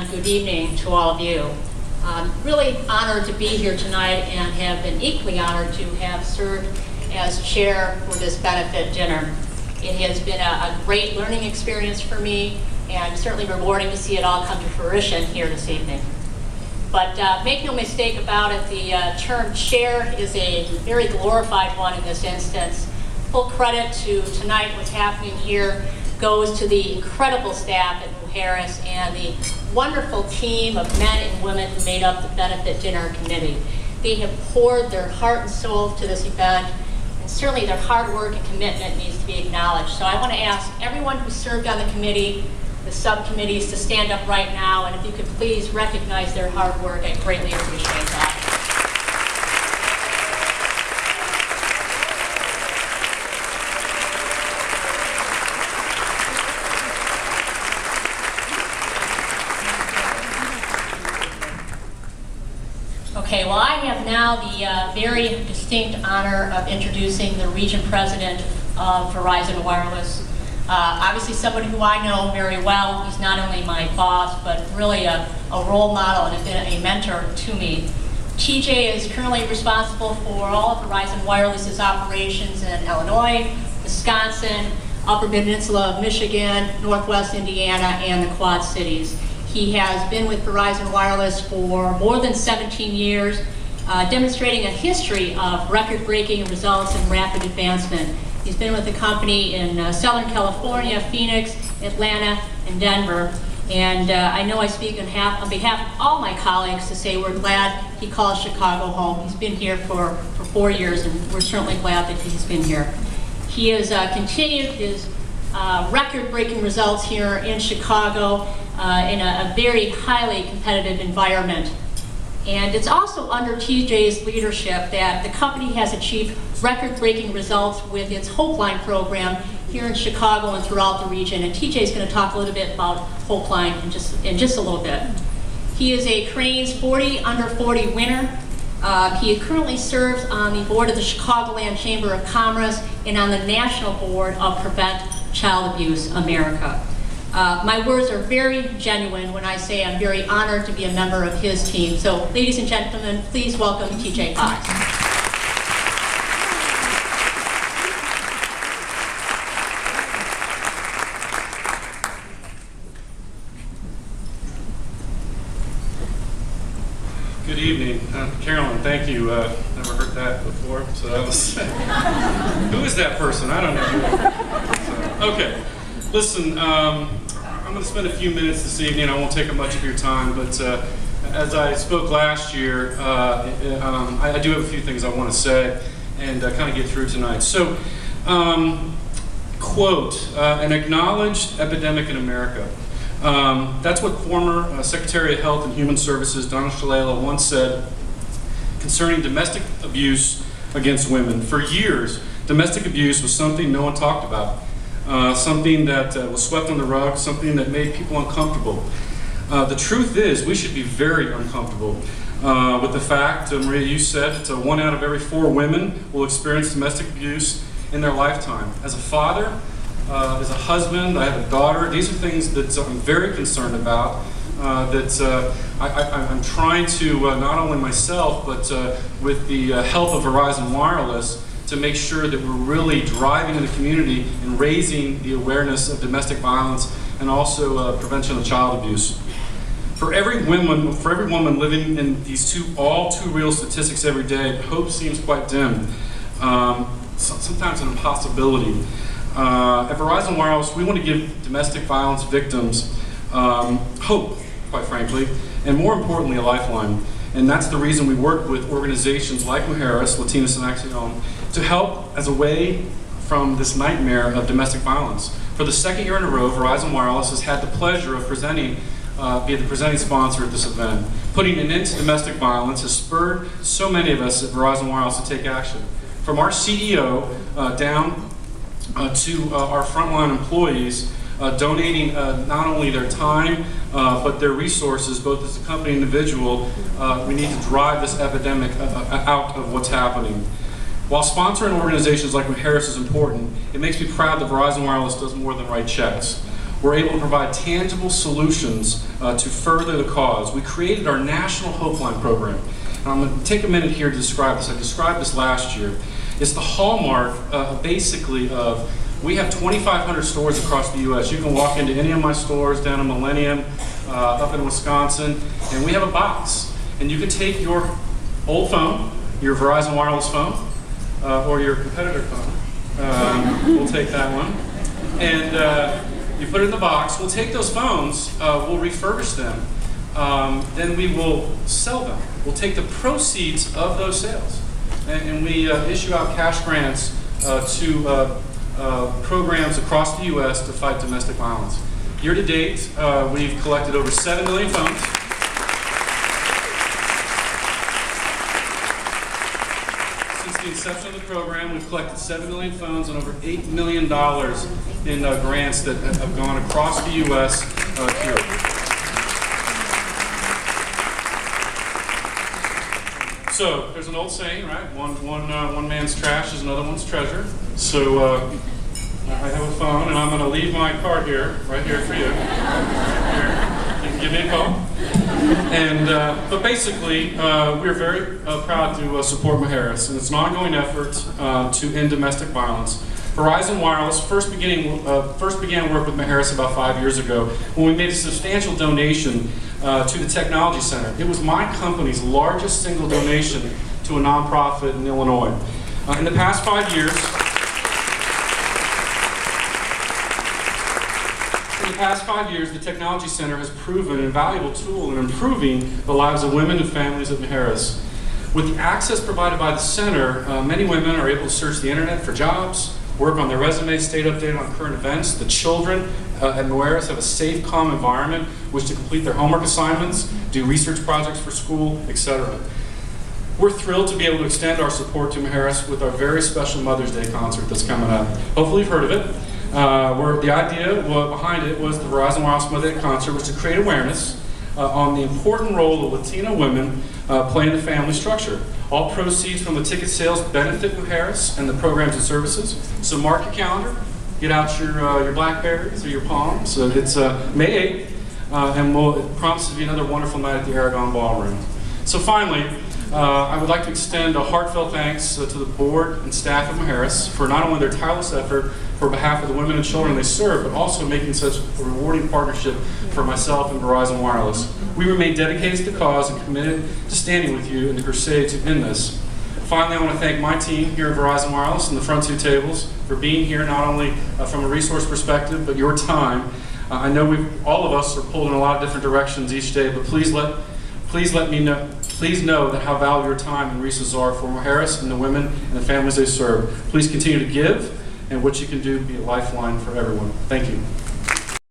and good evening to all of you. I'm really honored to be here tonight and have been equally honored to have served as chair for this benefit dinner. It has been a great learning experience for me and certainly rewarding to see it all come to fruition here this evening. But make no mistake about it, the term chair is a very glorified one in this instance. Full credit to tonight, what's happening here goes to the incredible staff at Mujeres and the wonderful team of men and women who made up the benefit dinner committee. They have poured their heart and soul to this event, and certainly their hard work and commitment needs to be acknowledged. So I want to ask everyone who served on the committee, the subcommittees, to stand up right now, and if you could please recognize their hard work, I greatly appreciate that. Okay, well, I have now the very distinct honor of introducing the region president of Verizon Wireless. Obviously someone who I know very well. He's not only my boss, but really a role model and has been a mentor to me. TJ is currently responsible for all of Verizon Wireless's operations in Illinois, Wisconsin, Upper Peninsula of Michigan, Northwest Indiana, and the Quad Cities. He has been with Verizon Wireless for more than 17 years, demonstrating a history of record-breaking results and rapid advancement. He's been with the company in Southern California, Phoenix, Atlanta, and Denver. And I know I speak on behalf of all my colleagues to say we're glad he calls Chicago home. He's been here for 4 years, and we're certainly glad that he's been here. He has continued his record-breaking results here in Chicago in a very highly competitive environment. And it's also under TJ's leadership that the company has achieved record-breaking results with its Hope Line program here in Chicago and throughout the region. And TJ is going to talk a little bit about Hope Line in just a little bit. He is a Cranes 40 Under 40 winner. He currently serves on the board of the Chicagoland Chamber of Commerce and on the national board of Prevent Child Abuse America. My words are very genuine when I say I'm very honored to be a member of his team. So, ladies and gentlemen, please welcome TJ Fox. Good evening. Carolyn, thank you. Never heard that before, so that was... Who is that person? I don't know. So, okay. Listen, I'm going to spend a few minutes this evening. I won't take up much of your time, but as I spoke last year, I do have a few things I want to say and kind of get through tonight. So, quote, an acknowledged epidemic in America. That's what former Secretary of Health and Human Services Donna Shalala once said concerning domestic abuse against women. For years, domestic abuse was something no one talked about. Something that was swept on the rug, something that made people uncomfortable. The truth is, we should be very uncomfortable with the fact, Maria, you said, that 1 out of every 4 women will experience domestic abuse in their lifetime. As a father, as a husband, I have a daughter. These are things that I'm very concerned about, I'm trying to, not only myself, but with the help of Verizon Wireless, to make sure that we're really driving in the community and raising the awareness of domestic violence and also prevention of child abuse. For every woman living in these all too real statistics every day, hope seems quite dim. Sometimes an impossibility. At Verizon Wireless, we want to give domestic violence victims hope, quite frankly, and more importantly, a lifeline. And that's the reason we work with organizations like Mujeres Latinas and Accion to help as a way from this nightmare of domestic violence. For the 2nd year in a row, Verizon Wireless has had the pleasure of be the presenting sponsor at this event. Putting an end to domestic violence has spurred so many of us at Verizon Wireless to take action. From our CEO down to our frontline employees, donating not only their time, but their resources, both as a company and individual. We need to drive this epidemic out of what's happening. While sponsoring organizations like Mujeres is important, it makes me proud that Verizon Wireless does more than write checks. we're able to provide tangible solutions to further the cause. We created our National Hope Line program. And I'm going to take a minute here to describe this. I described this last year. It's the hallmark, basically, of we have 2,500 stores across the U.S. You can walk into any of my stores down in Millennium, up in Wisconsin, and we have a box. And you can take your old phone, your Verizon wireless phone, or your competitor phone. We'll take that one. And you put it in the box. We'll take those phones, we'll refurbish them, then we will sell them. We'll take the proceeds of those sales, and we issue out cash grants to programs across the U.S. to fight domestic violence. Year to date, we've collected over 7 million phones. Since the inception of the program, we've collected 7 million phones and over $8 million in grants that have gone across the U.S. here. So there's an old saying, right? One man's trash is another one's treasure. So I have a phone, and I'm going to leave my card here, right here for you. Here, you can give me a call. And but basically, we're very proud to support Mujeres, and it's an ongoing effort to end domestic violence. Verizon Wireless first began work with Mujeres about 5 years ago when we made a substantial donation to the Technology Center. It was my company's largest single donation to a nonprofit in Illinois. In the past 5 years, the Technology Center has proven an invaluable tool in improving the lives of women and families at Mujeres. With the access provided by the center, many women are able to search the internet for jobs, work on their resumes, stay updated on current events. The children at Mujeres have a safe, calm environment which to complete their homework assignments, do research projects for school, etc. We're thrilled to be able to extend our support to Mujeres with our very special Mother's Day concert that's coming up. Hopefully you've heard of it. The idea behind it was the Verizon Wireless Mother's Day concert was to create awareness on the important role of Latino women play in the family structure. All proceeds from the ticket sales benefit Mujeres and the programs and services. So mark your calendar, get out your Blackberries or your Palms. It's May 8th, and it promises to be another wonderful night at the Aragon Ballroom. So finally, I would like to extend a heartfelt thanks to the board and staff of Mujeres for not only their tireless effort for behalf of the women and children they serve, but also making such a rewarding partnership for myself and Verizon Wireless. We remain dedicated to the cause and committed to standing with you in the crusade to end this. Finally, I want to thank my team here at Verizon Wireless and the front two tables for being here, not only from a resource perspective, but your time. I know all of us are pulled in a lot of different directions each day, but please know that how valuable your time and resources are for Mujeres and the women and the families they serve. Please continue to give, and what you can do be a lifeline for everyone. Thank you.